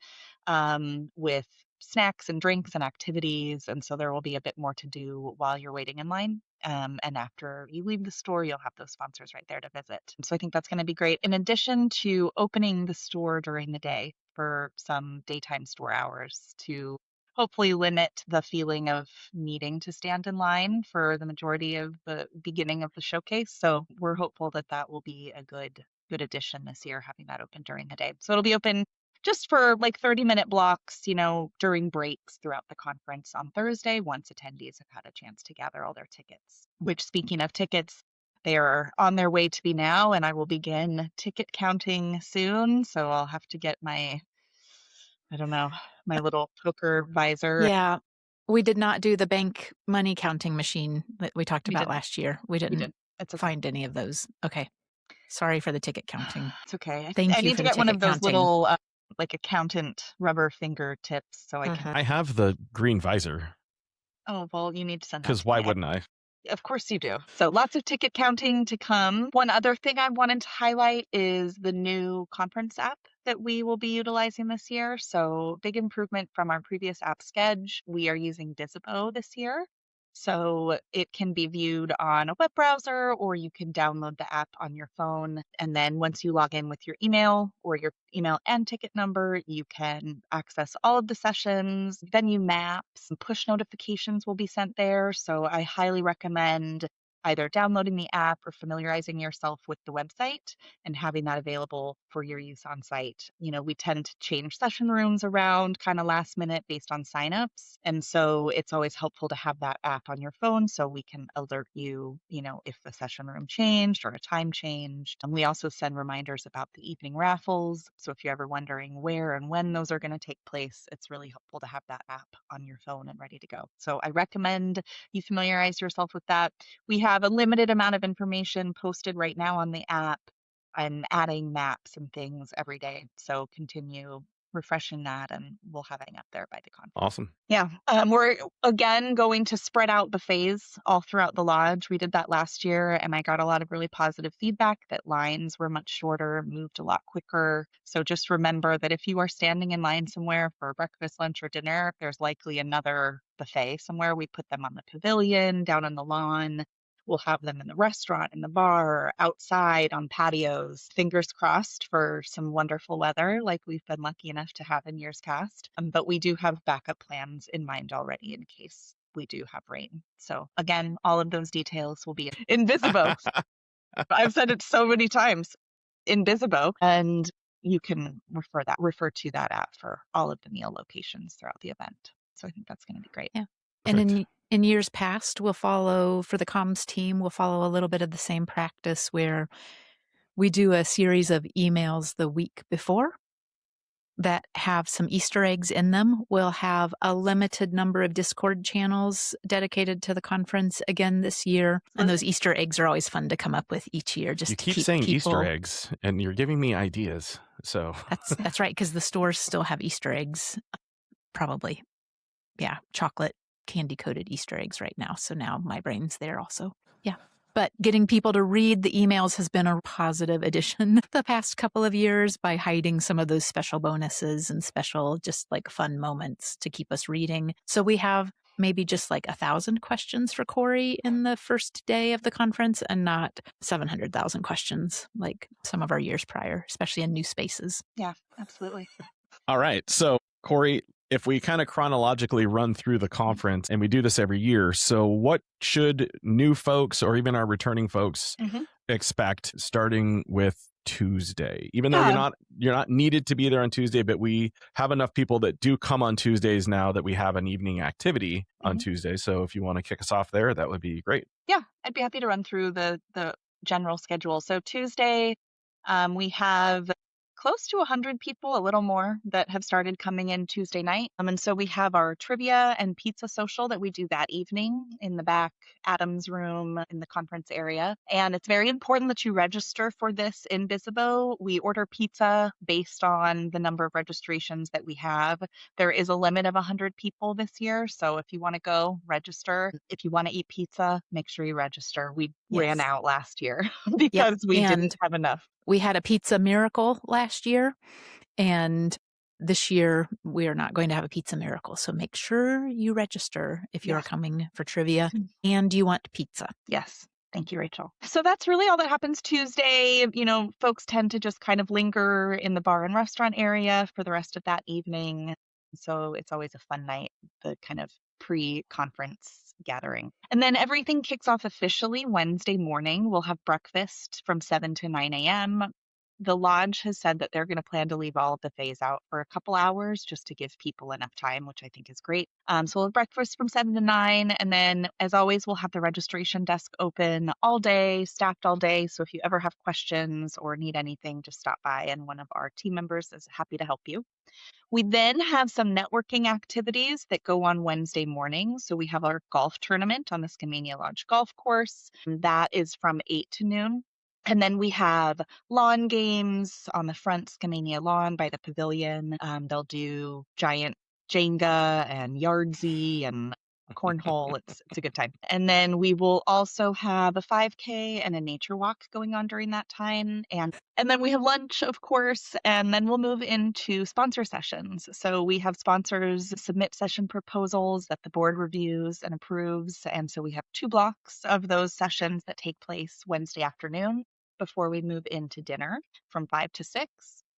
with snacks and drinks and activities. And so there will be a bit more to do while you're waiting in line. And after you leave the store, you'll have those sponsors right there to visit. So I think that's going to be great. In addition to opening the store during the day for some daytime store hours to hopefully limit the feeling of needing to stand in line for the majority of the beginning of the showcase. So we're hopeful that that will be a good addition this year, having that open during the day. So it'll be open just for like 30-minute blocks, during breaks throughout the conference on Thursday, once attendees have had a chance to gather all their tickets. Which, speaking of tickets, they are on their way to be now, and I will begin ticket counting soon. So I'll have to get my little poker visor. Yeah. We did not do the bank money counting machine that we talked about last year. We didn't find any of those. Okay. Sorry for the ticket counting. It's okay. Thank you. I need to get one of those counting. little like accountant rubber fingertips so I can. I have the green visor. Oh, well, you need to send that. Because why wouldn't I? Of course you do. So lots of ticket counting to come. One other thing I wanted to highlight is the new conference app that we will be utilizing this year. So big improvement from our previous app Sketch. We are using Visibo this year. So it can be viewed on a web browser, or you can download the app on your phone. And then once you log in with your email or your email and ticket number, you can access all of the sessions, venue maps, and push notifications will be sent there. So I highly recommend either downloading the app or familiarizing yourself with the website and having that available for your use on site. We tend to change session rooms around kind of last minute based on signups. And so it's always helpful to have that app on your phone so we can alert you, if the session room changed or a time changed. And we also send reminders about the evening raffles. So if you're ever wondering where and when those are going to take place, it's really helpful to have that app on your phone and ready to go. So I recommend you familiarize yourself with that. We have a limited amount of information posted right now on the app. I'm adding maps and things every day. So continue refreshing that and we'll have it up there by the conference. Awesome. Yeah. We're again going to spread out buffets all throughout the lodge. We did that last year and I got a lot of really positive feedback that lines were much shorter, moved a lot quicker. So just remember that if you are standing in line somewhere for breakfast, lunch, or dinner, there's likely another buffet somewhere. We put them on the pavilion, down on the lawn. We'll have them in the restaurant, in the bar, outside, on patios. Fingers crossed for some wonderful weather like we've been lucky enough to have in years past. But we do have backup plans in mind already in case we do have rain. So again, all of those details will be in Visibo. I've said it so many times, in Visibo, and you can refer to that app for all of the meal locations throughout the event. So I think that's going to be great. Yeah. And in years past, we'll follow, for the comms team, we'll follow a little bit of the same practice where we do a series of emails the week before that have some Easter eggs in them. We'll have a limited number of Discord channels dedicated to the conference again this year. And those Easter eggs are always fun to come up with each year. Just you to keep keep saying people... Easter eggs, and you're giving me ideas. So that's right, because the stores still have Easter eggs, probably. Yeah, chocolate candy-coated Easter eggs right now. So now my brain's there also. Yeah. But getting people to read the emails has been a positive addition the past couple of years by hiding some of those special bonuses and special just like fun moments to keep us reading. So we have maybe just like 1,000 questions for Cory in the first day of the conference and not 700,000 questions like some of our years prior, especially in new spaces. Yeah, absolutely. All right. So Cory, if we kind of chronologically run through the conference, and we do this every year, so what should new folks or even our returning folks expect starting with Tuesday? Even though you're not needed to be there on Tuesday, but we have enough people that do come on Tuesdays now that we have an evening activity on Tuesday. So if you want to kick us off there, that would be great. Yeah, I'd be happy to run through the general schedule. So Tuesday, we have close to 100 people, a little more, that have started coming in Tuesday night. And so we have our trivia and pizza social that we do that evening in the back Adams room in the conference area. And it's very important that you register for this in Visibo. We order pizza based on the number of registrations that we have. There is a limit of 100 people this year. So if you want to go, register. If you want to eat pizza, make sure you register. We ran out last year because we didn't have enough. We had a pizza miracle last year, and this year we are not going to have a pizza miracle. So make sure you register if you're coming for trivia and you want pizza. Yes. Thank you, Rachel. So that's really all that happens Tuesday. Folks tend to just kind of linger in the bar and restaurant area for the rest of that evening. So it's always a fun night, the kind of pre-conference gathering. And then everything kicks off officially Wednesday morning. We'll have breakfast from 7 to 9 a.m. The lodge has said that they're going to plan to leave all of the buffets out for a couple hours just to give people enough time, which I think is great. So we'll have breakfast from 7 to 9. And then, as always, we'll have the registration desk open all day, staffed all day. So if you ever have questions or need anything, just stop by and one of our team members is happy to help you. We then have some networking activities that go on Wednesday morning. So we have our golf tournament on the Skamania Lodge golf course. That is from 8 to noon. And then we have lawn games on the front Skamania lawn by the pavilion. They'll do giant Jenga and Yahtzee and cornhole. It's a good time. And then we will also have a 5K and a nature walk going on during that time. And then we have lunch, of course, and then we'll move into sponsor sessions. So we have sponsors submit session proposals that the board reviews and approves. And so we have 2 blocks of those sessions that take place Wednesday afternoon before we move into dinner from 5 to 6.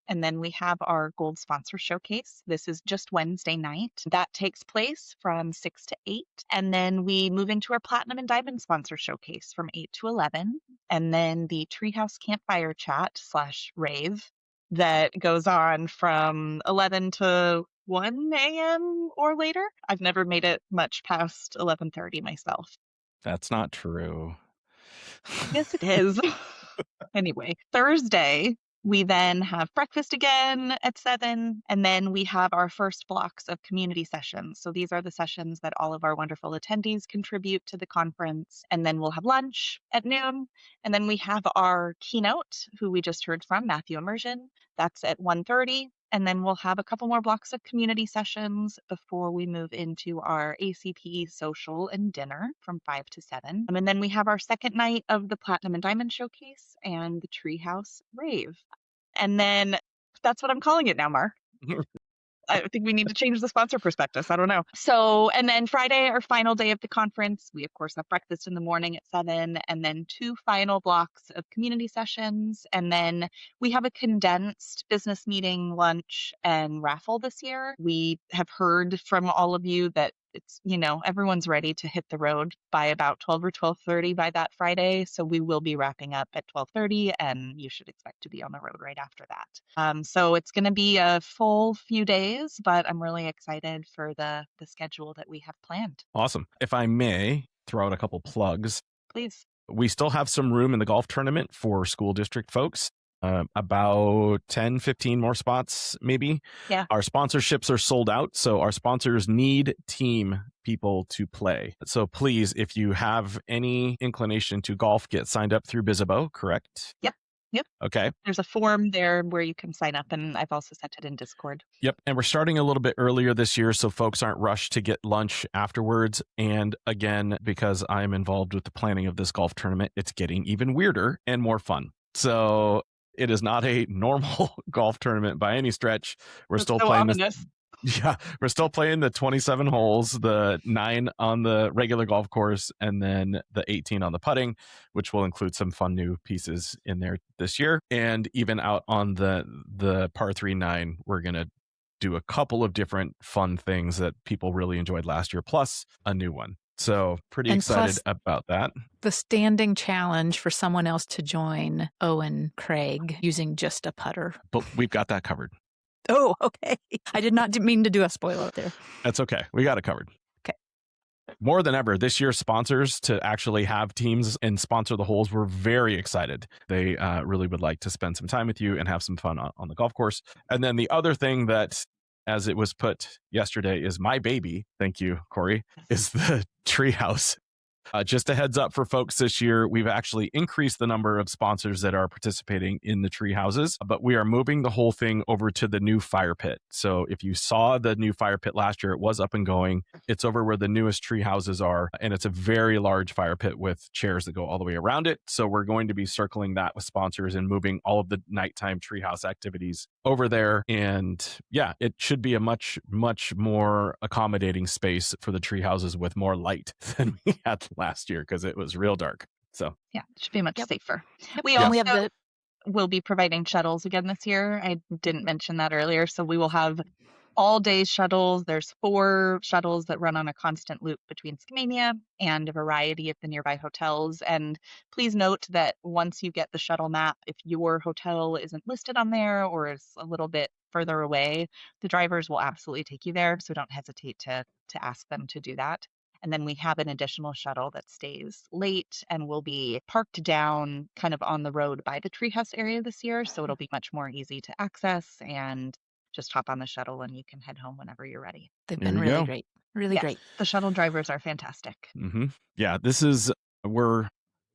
And then we have our Gold Sponsor Showcase. This is just Wednesday night. That takes place from 6 to 8. And then we move into our Platinum and Diamond Sponsor Showcase from 8 to 11. And then the Treehouse Campfire Chat / rave that goes on from 11 to 1 a.m. or later. I've never made it much past 11:30 myself. That's not true. Yes, it is. Anyway, Thursday, we then have breakfast again at 7, and then we have our first blocks of community sessions. So these are the sessions that all of our wonderful attendees contribute to the conference. And then we'll have lunch at noon. And then we have our keynote, who we just heard from, Matthew Emerzian. That's at 1:30. And then we'll have a couple more blocks of community sessions before we move into our ACPE social and dinner from 5 to 7. And then we have our second night of the Platinum and Diamond Showcase and the Treehouse Rave. And then that's what I'm calling it now, Mark. I think we need to change the sponsor prospectus. I don't know. So, and then Friday, our final day of the conference, we of course have breakfast in the morning at 7, and then 2 final blocks of community sessions. And then we have a condensed business meeting, lunch, and raffle this year. We have heard from all of you that it's, everyone's ready to hit the road by about 12 or 12:30 by that Friday. So we will be wrapping up at 12:30, and you should expect to be on the road right after that. So it's going to be a full few days, but I'm really excited for the schedule that we have planned. Awesome. If I may throw out a couple plugs. Please. We still have some room in the golf tournament for school district folks. About 10, 15 more spots, maybe. Yeah. Our sponsorships are sold out, so our sponsors need team people to play. So please, if you have any inclination to golf, get signed up through Bizzabo, correct? Yep. Okay. There's a form there where you can sign up, and I've also sent it in Discord. Yep. And we're starting a little bit earlier this year, so folks aren't rushed to get lunch afterwards. And again, because I'm involved with the planning of this golf tournament, it's getting even weirder and more fun. So it is not a normal golf tournament by any stretch. We're still playing this. Yeah, we're still playing the 27 holes, the 9 on the regular golf course, and then the 18 on the putting, which will include some fun new pieces in there this year. And even out on the par 3 9, we're going to do a couple of different fun things that people really enjoyed last year, plus a new one. So pretty excited about that. The standing challenge for someone else to join Owen Craig using just a putter. But we've got that covered. Oh, okay. I did not mean to do a spoiler there. That's okay. We got it covered. Okay. More than ever, this year's sponsors to actually have teams and sponsor the holes, we're very excited. They really would like to spend some time with you and have some fun on the golf course. And then the other thing that, as it was put yesterday, is my baby, thank you, Cory, is the Treehouse. Just a heads up for folks this year, we've actually increased the number of sponsors that are participating in the tree houses, but we are moving the whole thing over to the new fire pit. So if you saw the new fire pit last year, it was up and going. It's over where the newest tree houses are, and it's a very large fire pit with chairs that go all the way around it. So we're going to be circling that with sponsors and moving all of the nighttime treehouse activities over there. And yeah, it should be a much, much more accommodating space for the tree houses with more light than we had last year because it was real dark. So yeah, it should be much safer. Yep. We also will be providing shuttles again this year. I didn't mention that earlier. So we will have all day shuttles. There's 4 shuttles that run on a constant loop between Skamania and a variety of the nearby hotels. And please note that once you get the shuttle map, if your hotel isn't listed on there or is a little bit further away, the drivers will absolutely take you there. So don't hesitate to ask them to do that. And then we have an additional shuttle that stays late and will be parked down kind of on the road by the treehouse area this year. So it'll be much more easy to access and just hop on the shuttle and you can head home whenever you're ready. They've been really great. Really great. The shuttle drivers are fantastic. Mm-hmm. Yeah, we're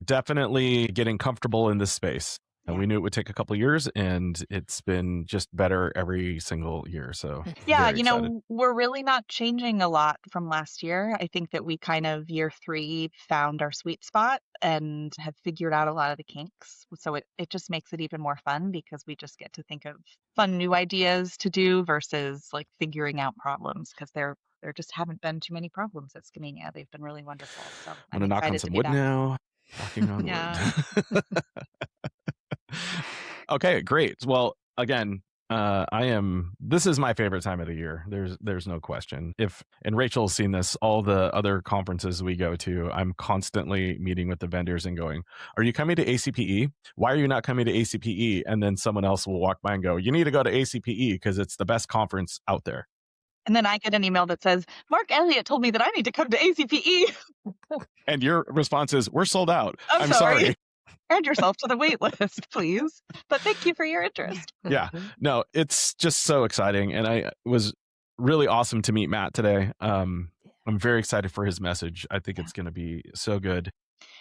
definitely getting comfortable in this space. And we knew it would take a couple of years, and it's been just better every single year. So Yeah, very excited. we're really not changing a lot from last year. I think that we kind of year 3 found our sweet spot and have figured out a lot of the kinks. So it just makes it even more fun because we just get to think of fun new ideas to do versus like figuring out problems, because there just haven't been too many problems at Skamania. They've been really wonderful. So I'm I'm going to knock on excited to some be wood back. now. Knocking on Yeah. wood. Okay, great. Well, again, this is my favorite time of the year. There's no question. And Rachel's seen this, all the other conferences we go to, I'm constantly meeting with the vendors and going, are you coming to ACPE? Why are you not coming to ACPE? And then someone else will walk by and go, you need to go to ACPE because it's the best conference out there. And then I get an email that says, Mark Elliott told me that I need to come to ACPE. And your response is, we're sold out. I'm sorry. Add yourself to the wait list, please. But thank you for your interest. Yeah, no, it's just so exciting. And it was really awesome to meet Matt today. I'm very excited for his message. I think it's going to be so good.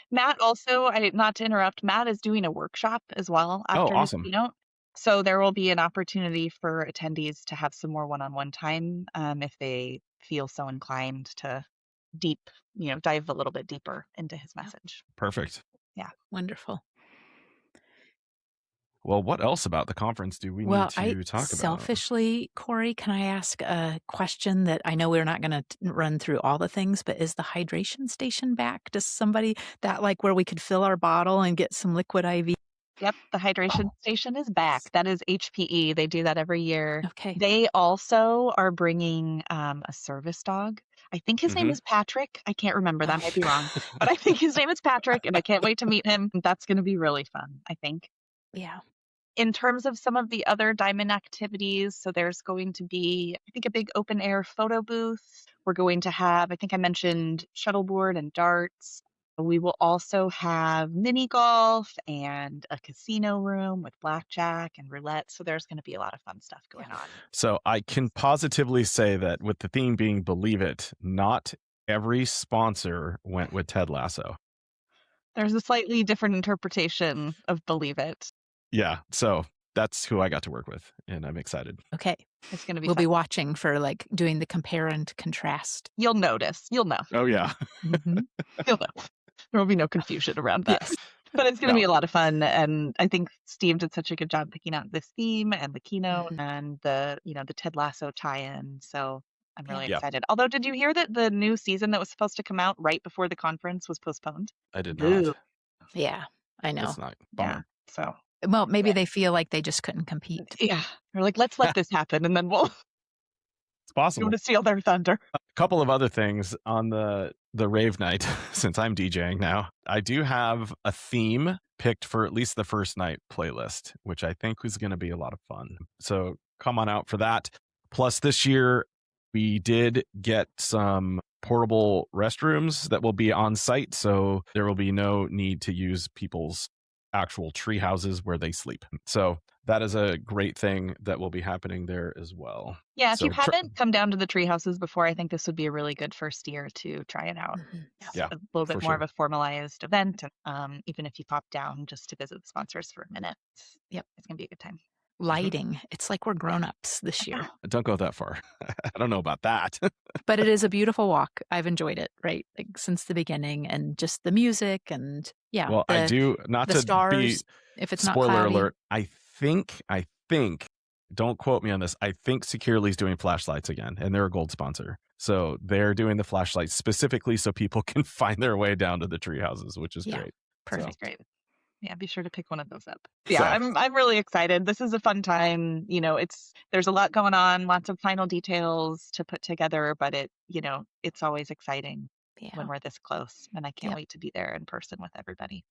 Matt also, not to interrupt, Matt is doing a workshop as well after his awesome. keynote. So there will be an opportunity for attendees to have some more one-on-one time if they feel so inclined to dive a little bit deeper into his message. Perfect. Yeah. Wonderful. Well, what else about the conference do we need to talk about? Selfishly, Cory, can I ask a question that I know we're not going to run through all the things, but is the hydration station back? Does somebody that like where we could fill our bottle and get some liquid IV? Yep, the hydration station is back. That is HPE. They do that every year. Okay. They also are bringing a service dog. I think his name is Patrick. I can't remember. That might be wrong. But I think his name is Patrick, and I can't wait to meet him. That's going to be really fun, I think. Yeah. In terms of some of the other Diamond activities, so there's going to be, I think, a big open air photo booth. We're going to have, I think I mentioned shuttleboard and darts. We will also have mini golf and a casino room with blackjack and roulette. So there's going to be a lot of fun stuff going on. So I can positively say that with the theme being Believe It, not every sponsor went with Ted Lasso. There's a slightly different interpretation of Believe It. Yeah. So that's who I got to work with, and I'm excited. Okay. It's going to be We'll fun. be watching for like doing the compare and contrast. You'll notice. You'll know. Oh, yeah. Mm-hmm. You'll know. There will be no confusion around that. Yes. But it's going to be a lot of fun. And I think Steve did such a good job picking out this theme and the keynote and the Ted Lasso tie-in. So I'm really excited. Although, did you hear that the new season that was supposed to come out right before the conference was postponed? I did not. Yeah, I know. That's not bummer. Yeah. So. Well, maybe they feel like they just couldn't compete. Yeah. They're like, let's let this happen, and then we'll. It's possible. To steal their thunder. A couple of other things on the rave night, since I'm DJing now. I do have a theme picked for at least the first night playlist, which I think is going to be a lot of fun. So come on out for that. Plus, this year, we did get some portable restrooms that will be on site. So there will be no need to use people's actual tree houses where they sleep. So that is a great thing that will be happening there as well. Yeah, if you haven't come down to the tree houses before, I think this would be a really good first year to try it out. Yeah, a little bit more of a formalized event. And, even if you pop down just to visit the sponsors for a minute, it's going to be a good time. Lighting. It's like we're grown-ups this year. Don't go that far. I don't know about that. But it is a beautiful walk. I've enjoyed it, right? Like since the beginning, and just the music and Well, I do, not to stars, be if it's spoiler not cloudy. alert, I think, don't quote me on this, I think Securely's doing flashlights again, and they're a gold sponsor. So they're doing the flashlights specifically so people can find their way down to the tree houses, which is great. Perfect. So. Great. Yeah, be sure to pick one of those up. Yeah, I'm really excited. This is a fun time. There's a lot going on, lots of final details to put together, but it's always exciting when we're this close, and I can't wait to be there in person with everybody.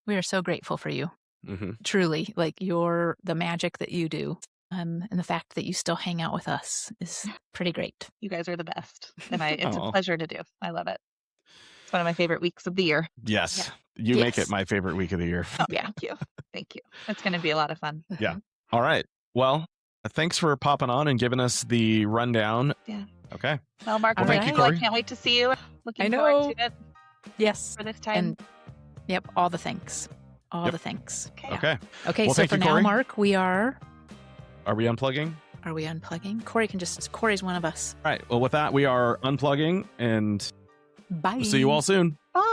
We are so grateful for you. Mm-hmm. Truly, like the magic that you do, and the fact that you still hang out with us is pretty great. You guys are the best, and it's a pleasure to do. I love it. It's one of my favorite weeks of the year. Yes. You make it my favorite week of the year. Oh, thank you. Thank you. It's going to be a lot of fun. Yeah. All right. Well, thanks for popping on and giving us the rundown. Yeah. Okay. Well, Mark, thank you, Cory. I can't wait to see you. Looking I know. forward to it. Yes. For this time. And all the thanks. all Yep. the things. Okay. Okay, Well, so thank for you, now, Cory. Mark, we are we unplugging? unplugging? Cory's one of us. All right. Well, with that, we are unplugging, and Bye. we'll see you all soon. Bye.